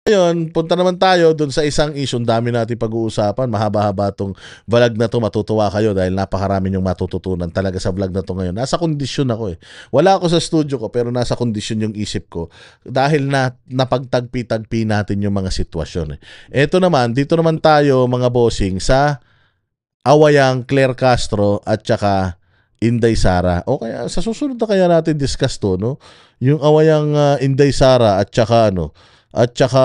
Ngayon, punta naman tayo dun sa isang issue. Ang dami natin pag-uusapan. Mahaba-haba tong vlog na to. Matutuwa kayo dahil napakarami yung matututunan talaga sa vlog na to ngayon. Nasa kondisyon ako eh. Wala ako sa studio ko pero nasa kondisyon yung isip ko dahil napagtagpi-tagpi natin yung mga sitwasyon. Ito naman, dito naman tayo mga bossing sa awayang Claire Castro at saka Inday Sara. O kaya sa susunod na kaya natin discuss to, no? Yung awayang Inday Sara at saka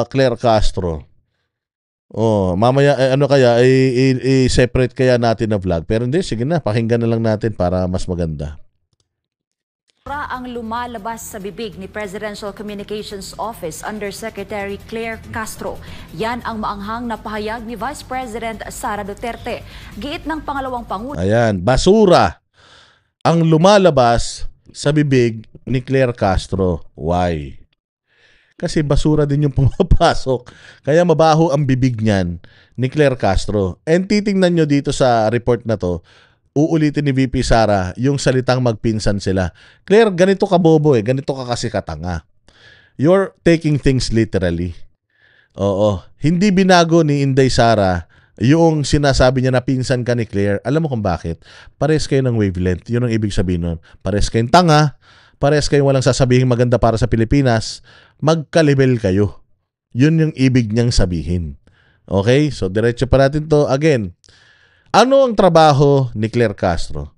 Claire Castro. Oh, mamaya ano kaya i-separate kaya natin na vlog. Pero hindi, sige na, pakinggan na lang natin para mas maganda. Ang lumalabas sa bibig ni Presidential Communications Office Undersecretary Claire Castro. Yan ang maanghang na pahayag ni Vice President Sara Duterte. Giit ng pangalawang Pangulo. Ayan, basura ang lumalabas sa bibig ni Claire Castro. Why? Kasi basura din yung pumapasok. Kaya mabaho ang bibig niyan ni Claire Castro. And titingnan nyo dito sa report na to, uulitin ni VP Sara yung salitang magpinsan sila. Claire, ganito ka bobo eh. Ganito ka kasi katanga. You're taking things literally. Oo. Hindi binago ni Inday Sara yung sinasabi niya na pinsan ka ni Claire. Alam mo kung bakit? Pares kayo ng wavelength. Yun ang ibig sabihin nun. Pares kayong tanga. Pares kayong walang sasabihin maganda para sa Pilipinas. Magka-level kayo. Yun yung ibig niyang sabihin. Okay? So, diretso pa natin to. Again, ano ang trabaho ni Claire Castro?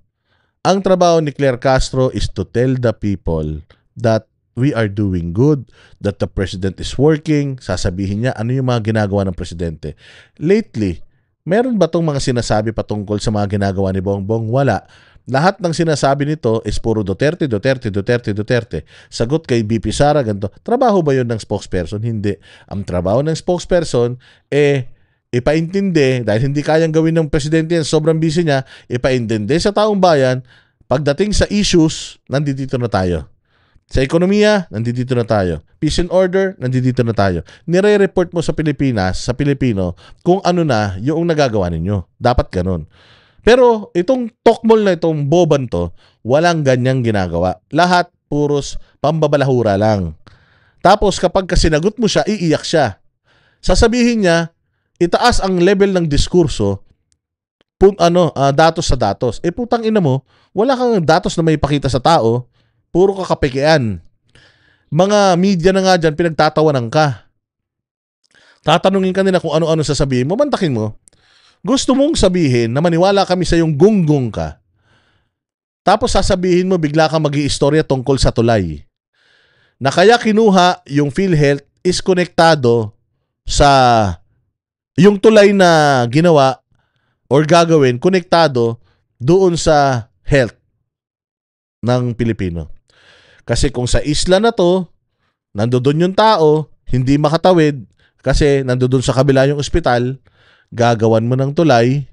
Ang trabaho ni Claire Castro is to tell the people that we are doing good, that the president is working. Sasabihin niya, ano yung mga ginagawa ng presidente. Lately, meron ba tong mga sinasabi patungkol sa mga ginagawa ni Bongbong? Wala. Lahat ng sinasabi nito is puro Duterte, Duterte, Duterte, Duterte. Sagot kay BP Sara, ganito. Trabaho ba yun ng spokesperson? Hindi. Ang trabaho ng spokesperson, ipaintindi, dahil hindi kayang gawin ng presidente yan, sobrang busy niya, ipaintindi sa taong bayan, pagdating sa issues, nandito na tayo. Sa ekonomiya, nandito na tayo. Peace and order, nandito na tayo. Nire-report mo sa Pilipinas, sa Pilipino, kung ano na yung nagagawa ninyo. Dapat ganun. Pero itong tokmol na itong boban to, walang ganyang ginagawa. Lahat puros pambabalahura lang. Tapos kapag sinagot mo siya, iiyak siya. Sasabihin niya, itaas ang level ng diskurso, datos sa datos. Putang ina mo, wala kang datos na may ipakita sa tao, puro kakapekean. Mga media na nga dyan, pinagtatawanan ka. Tatanungin ka nila kung ano-ano sasabihin mo, mantakin mo. Gusto mong sabihin na maniwala kami sa yung gunggong ka, tapos sasabihin mo bigla kang mag-iistorya tungkol sa tulay. Na kaya kinuha yung PhilHealth is konektado sa yung tulay na ginawa or gagawin, konektado doon sa health ng Pilipino. Kasi kung sa isla na to, nandoon yung tao, hindi makatawid kasi nandoon sa kabila yung ospital, gagawan mo ng tulay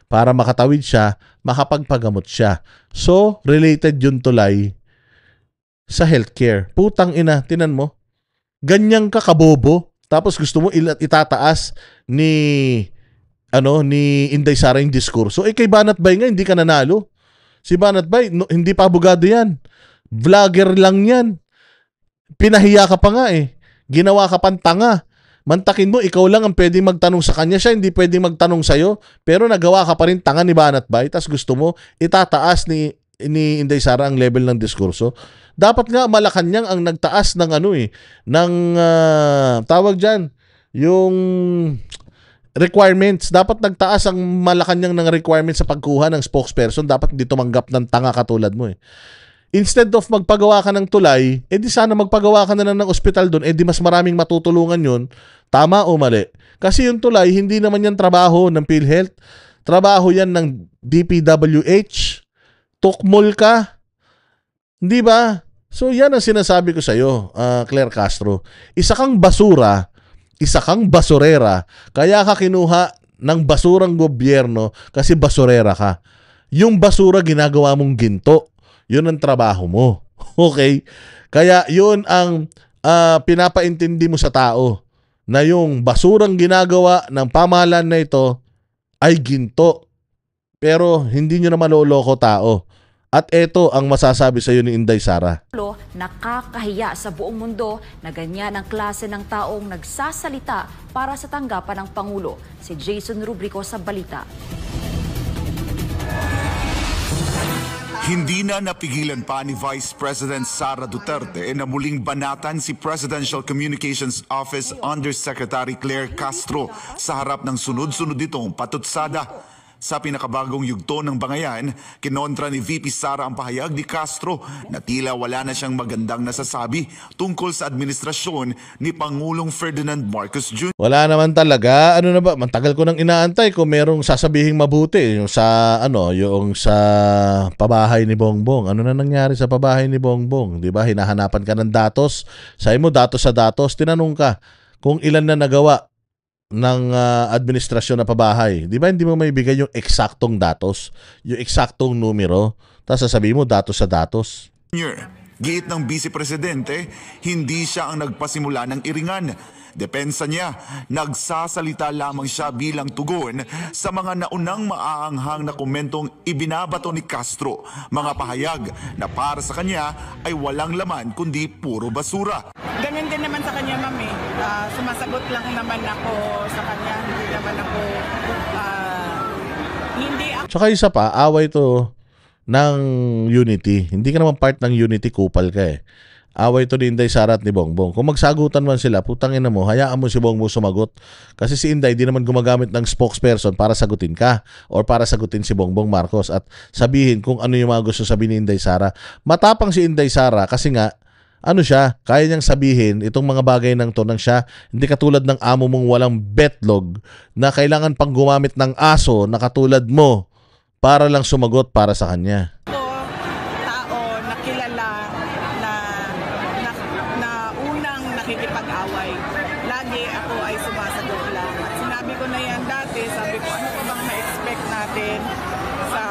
para makatawid siya, makapagpagamot siya. So, related yung tulay sa healthcare. Putang ina, tinan mo. Ganyang ka kabobo. Tapos gusto mo itataas ni Inday Sara yung diskurso. Kay Banat Bay nga, hindi ka nanalo. Si Banat Bay, hindi pa abogado yan. Vlogger lang yan. Pinahiya ka pa nga eh. Ginawa ka pang tanga. Mantakin mo, ikaw lang ang pwedeng magtanong sa kanya, siya hindi pwedeng magtanong sa'yo, pero nagawa ka pa rin tanga ni Banat Bay, tas gusto mo itataas ni Inday Sara ang level ng diskurso. Dapat nga Malacanang ang nagtaas ng tawag dyan, yung requirements. Dapat nagtaas ang Malacanang ng requirements sa pagkuha ng spokesperson. Dapat hindi tumanggap ng tanga katulad mo eh. Instead of magpagawa ka ng tulay, di sana magpagawa ka na lang ng ospital doon, di mas maraming matutulungan yun. Tama o mali? Kasi yung tulay, hindi naman yan trabaho ng PhilHealth. Trabaho yan ng DPWH. Tukmol ka. Hindi ba? So yan ang sinasabi ko sa'yo, Claire Castro. Isa kang basura, isa kang basurera, kaya ka kinuha ng basurang gobyerno kasi basurera ka. Yung basura ginagawa mong ginto. Yun ang trabaho mo. Okay? Kaya yun ang pinapaintindi mo sa tao na yung basurang ginagawa ng pamahalaan na ito ay ginto. Pero hindi nyo na maloloko tao. At ito ang masasabi sa iyo ni Inday Sara. Nakakahiya sa buong mundo na ganyan ang klase ng taong nagsasalita para sa tanggapan ng Pangulo. Si Jason Rubrico sa balita. Hindi na napigilan pa ni Vice President Sara Duterte na muling banatan si Presidential Communications Office Undersecretary Claire Castro sa harap ng sunod-sunod ditong patutsada. Sa pinakabagong yugto ng bangayan, kinontra ni VP Sara ang pahayag ni Castro na tila wala na siyang magandang nasasabi tungkol sa administrasyon ni Pangulong Ferdinand Marcos Jr. Wala naman talaga. Ano na ba? Matagal ko nang inaantay kung merong sasabihing mabuti yung sa yung sa pabahay ni Bongbong. Ano na nangyari sa pabahay ni Bongbong? 'Di ba? Hinahanapan ka ng datos. Sabi mo datos sa datos, tinanong ka kung ilan na nagawa ng administrasyon na pabahay. Di ba hindi mo maibigay yung eksaktong datos, yung eksaktong numero, tapos sasabihin mo datos sa datos. Giit ng Vice Presidente, hindi siya ang nagpasimula ng iringan. Depensa niya, nagsasalita lamang siya bilang tugon sa mga naunang maaanghang na komentong ibinabato ni Castro. Mga pahayag na para sa kanya ay walang laman kundi puro basura. Ganun din naman sa kanya, ma'am. Sumasagot lang naman ako sa kanya. Hindi naman ako, hindi ako. Tsaka isa pa, away to ng Unity. Hindi ka naman part ng Unity, kupal ka eh. Away to ni Inday Sara at ni Bongbong. Kung magsagutan man sila, putangin na mo, hayaan mo si Bongbong sumagot. Kasi si Inday di naman gumagamit ng spokesperson para sagutin ka or para sagutin si Bongbong Marcos at sabihin kung ano yung mga gusto sabihin ni Inday Sara. Matapang si Inday Sara kasi nga, ano siya, kaya niyang sabihin itong mga bagay ng to nang siya, hindi katulad ng amo mong walang betlog na kailangan pang gumamit ng aso na katulad mo para lang sumagot para sa kanya. Nakikipag-away. Lagi ako ay sumasagot lang. At sinabi ko na yan dati, sabi ko, ano pa bang na-expect natin sa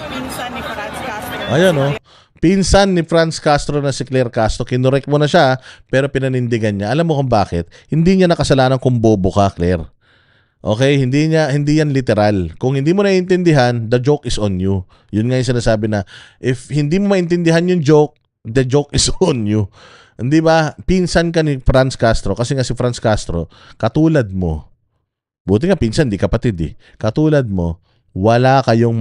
pinsan ni Franz Castro? Ayan o. Pinsan ni Franz Castro na si Claire Castro, kinorek mo na siya, pero pinanindigan niya. Alam mo kung bakit? Hindi niya nakasalanan kung bobo ka, Claire. Okay? Hindi yan literal. Kung hindi mo naiintindihan, the joke is on you. Yun nga yung sinasabi na, if hindi mo maintindihan yung joke, the joke is on you. Hindi ba? Pinsan ka ni Franz Castro kasi nga si Franz Castro, katulad mo. Buti nga pinsan, di kapatid eh. Katulad mo, wala kayong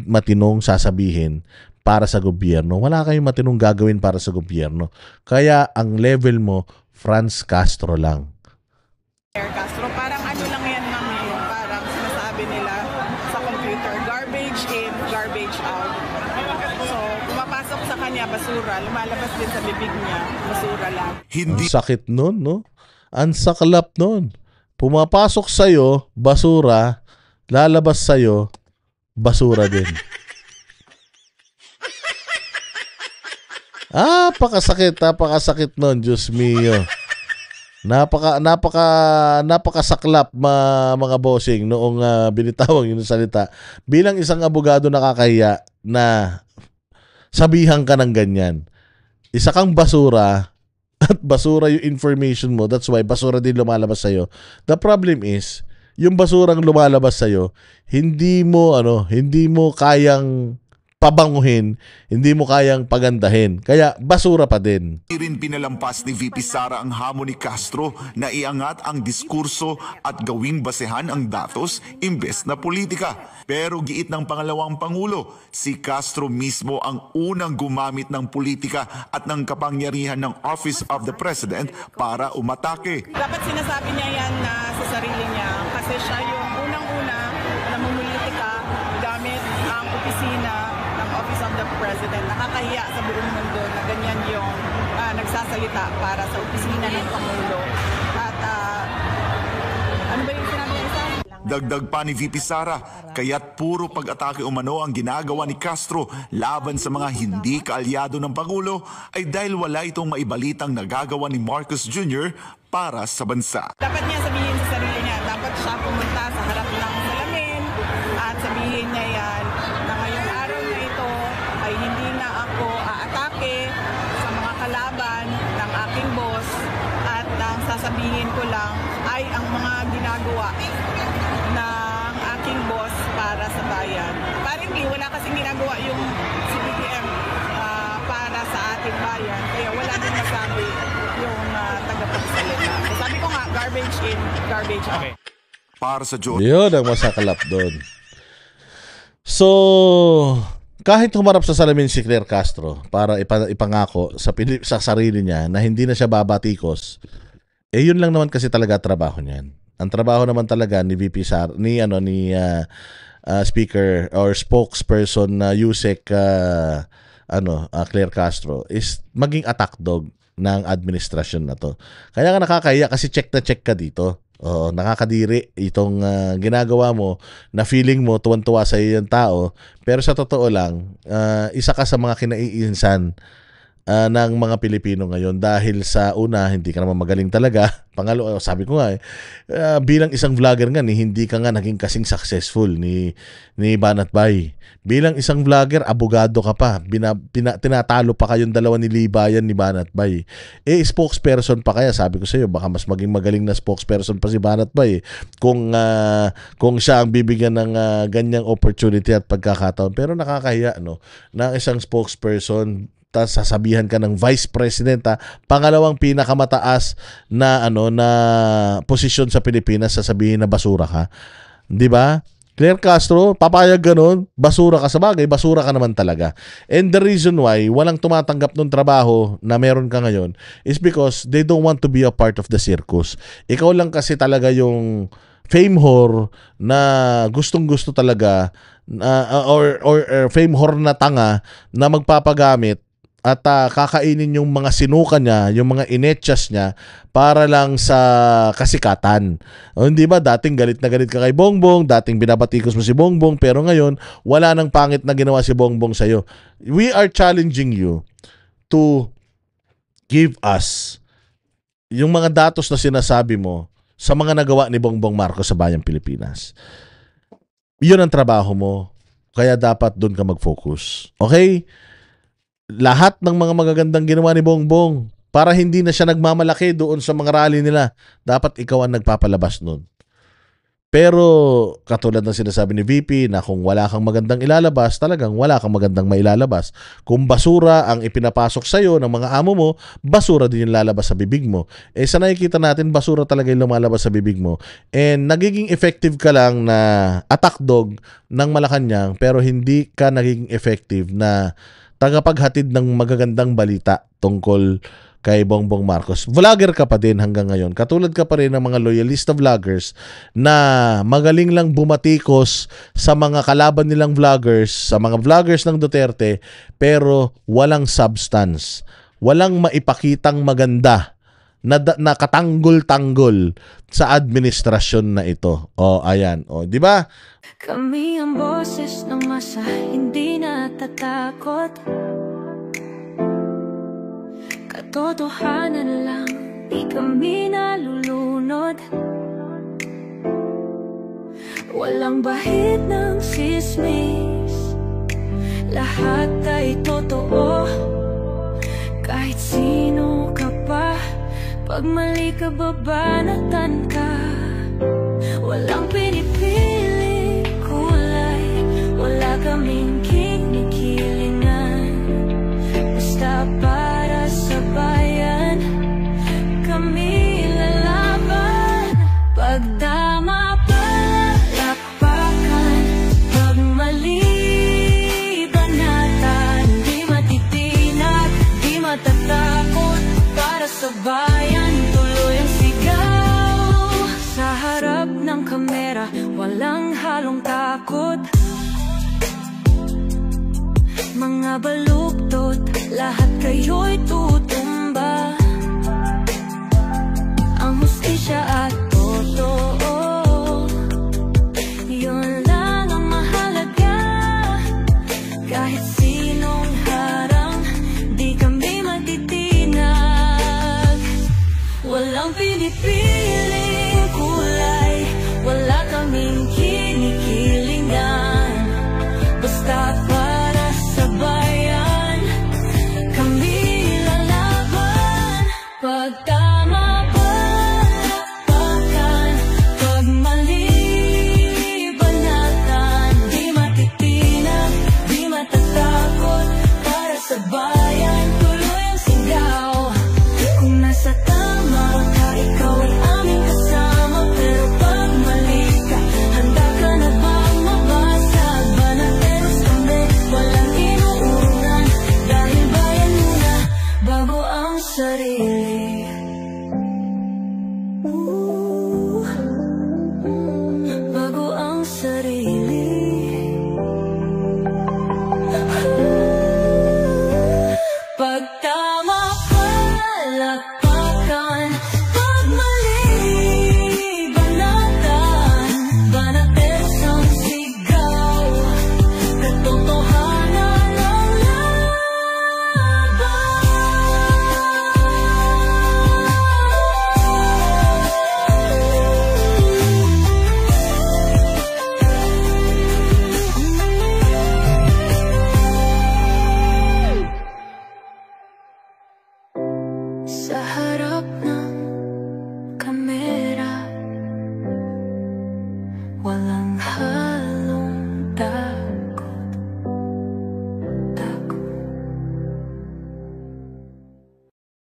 matinong sasabihin para sa gobyerno. Wala kayong matinong gagawin para sa gobyerno. Kaya ang level mo, Franz Castro lang. Castro, parang ano lang yan, mami. Parang sinasabi nila sa computer, garbage in, garbage out. So, pumapasok sa kanya, basura. Lumalabas din sa bibig niya, basura lang. Ang sakit nun, no? Ang saklap nun. Pumapasok sa'yo, basura. Lalabas sa'yo, basura din. Napakasakit nun, Diyos mio. Napakasaklap mga bossing noong binitawang yung salita. Bilang isang abogado nakakahiya na sabihan ka ng ganyan. Isa kang basura at basura yung information mo. That's why basura din lumalabas sa'yo. The problem is, yung basurang lumalabas sa'yo, hindi mo kayang pabanguhin, hindi mo kayang pagandahin. Kaya basura pa din. Rin pinalampas ni VP Sara ang hamon ni Castro na iangat ang diskurso at gawing basehan ang datos imbes na politika. Pero giit ng pangalawang Pangulo, si Castro mismo ang unang gumamit ng politika at ng kapangyarihan ng Office of the President para umatake. Dapat sinasabi niya yan na sa sarili niya kasi siya yung unang-una na mumulitika gamit ang opisina ng Office of the President. Nakakahiya sa buong mundo na ganyan yung nagsasalita para sa opisina ng Pangulo. At ano ba yung sinabi niya isa? Dagdag pa ni VP Sara, kaya't puro pag-atake umano ang ginagawa ni Castro laban sa mga hindi kaalyado ng Pangulo ay dahil wala itong maibalitang nagagawa ni Marcos Jr. para sa bansa. Dapat niya sabihin sa sarili niya, dapat siya pumunta sa harap ng salamin at sabihin niya yan na ngayong araw na ito ay hindi na ako aatake sa mga kalaban ng aking boss at ang sasabihin ko lang ay ang mga ginagawa ng aking boss para sa bayan. Apparently, wala kasing ginagawa yung CBTM aking bayan. Kaya wala din masabi yung tagapagsalita. So sabi ko nga, garbage in, garbage out. Okay. Para sa Diyos. Yun ang masakalap doon. So, kahit humarap sa salamin si Claire Castro para ipangako sa sarili niya na hindi na siya babatikos, yun lang naman kasi talaga trabaho niyan. Ang trabaho naman talaga ni VP Speaker or spokesperson na Yusek Claire Castro is maging attack dog ng administrasyon na to. Kaya nga nakakahiya kasi check na check ka dito. Nakakadiri itong ginagawa mo na feeling mo tuwan-tuwa sa iyo yung tao, pero sa totoo lang, isa ka sa mga kinaiinsan ng mga Pilipino ngayon dahil sa una, hindi ka naman magaling talaga. Pangalo, sabi ko nga bilang isang vlogger nga, hindi ka nga naging kasing successful ni Banat Bay. Bilang isang vlogger, abogado ka pa. Tinatalo pa kayong dalawa ni Libayan ni Banat Bay. Spokesperson pa kaya, sabi ko sa iyo, baka mas maging magaling na spokesperson pa si Banat Bay kung siya ang bibigyan ng ganyang opportunity at pagkakataon. Pero nakakahiya, no, na isang spokesperson, tas sasabihan ka ng Vice President, pangalawang pinakamataas na na posisyon sa Pilipinas, sasabihin na basura ka. 'Di ba? Claire Castro, papayag ganun, basura ka, sa bagay, basura ka naman talaga. And the reason why walang tumatanggap ng trabaho na meron ka ngayon is because they don't want to be a part of the circus. Ikaw lang kasi talaga yung fame whore na gustong-gusto talaga or fame whore na tanga na magpapagamit at kakainin yung mga sinuka niya, yung mga inechas niya para lang sa kasikatan. Hindi ba, dating galit na galit ka kay Bongbong, dating binabatikos mo si Bongbong, pero ngayon, wala nang pangit na ginawa si Bongbong sa'yo. We are challenging you to give us yung mga datos na sinasabi mo sa mga nagawa ni Bongbong Marcos sa Bayang Pilipinas. Yun ang trabaho mo, kaya dapat doon ka mag-focus. Okay? Lahat ng mga magagandang ginawa ni Bongbong, para hindi na siya nagmamalaki doon sa mga rally nila, dapat ikaw ang nagpapalabas nun. Pero katulad ng sinasabi ni VP na kung wala kang magandang ilalabas, talagang wala kang magandang mailalabas. Kung basura ang ipinapasok sa'yo ng mga amo mo, basura din yung lalabas sa bibig mo. Sa nakikita natin, basura talaga yung lumalabas sa bibig mo. And nagiging effective ka lang na attack dog ng Malacanang, pero hindi ka nagiging effective na tagapaghatid ng magagandang balita tungkol kay Bongbong Marcos. Vlogger ka pa din hanggang ngayon. Katulad ka pa rin ng mga loyalista vloggers na magaling lang bumatikos sa mga kalaban nilang vloggers, sa mga vloggers ng Duterte, pero walang substance. Walang maipakitang maganda na katanggol-tanggol sa administrasyon na ito. Ayan. Di ba? Kami ang boses ng masa, hindi natatakot. Katotohanan lang, di kami nalulunod. Walang bahid ng sismis, lahat ay totoo. Kahit sino ka pa, pag mali ka, babanatan ka. Walang pinipili kulay, wala kaming kinikilingan. Basta para sa bayan, kami lalaban. Pagdama palakpakan, pag mali banatan. Di matitinag, di matatakot, para sa bayan tuloy ang sigaw. Sa harap ng kamera, walang halong takot. Mga baluktot, lahat kayo'y tutumba. Ang hustisya at totoo, yun lang ang mahalaga. Kahit sinong harang, di kami matitinag. Walang pinipiling kulay, wala kaming kinikilingan. Basta para sa bayan, kami lalaban. walang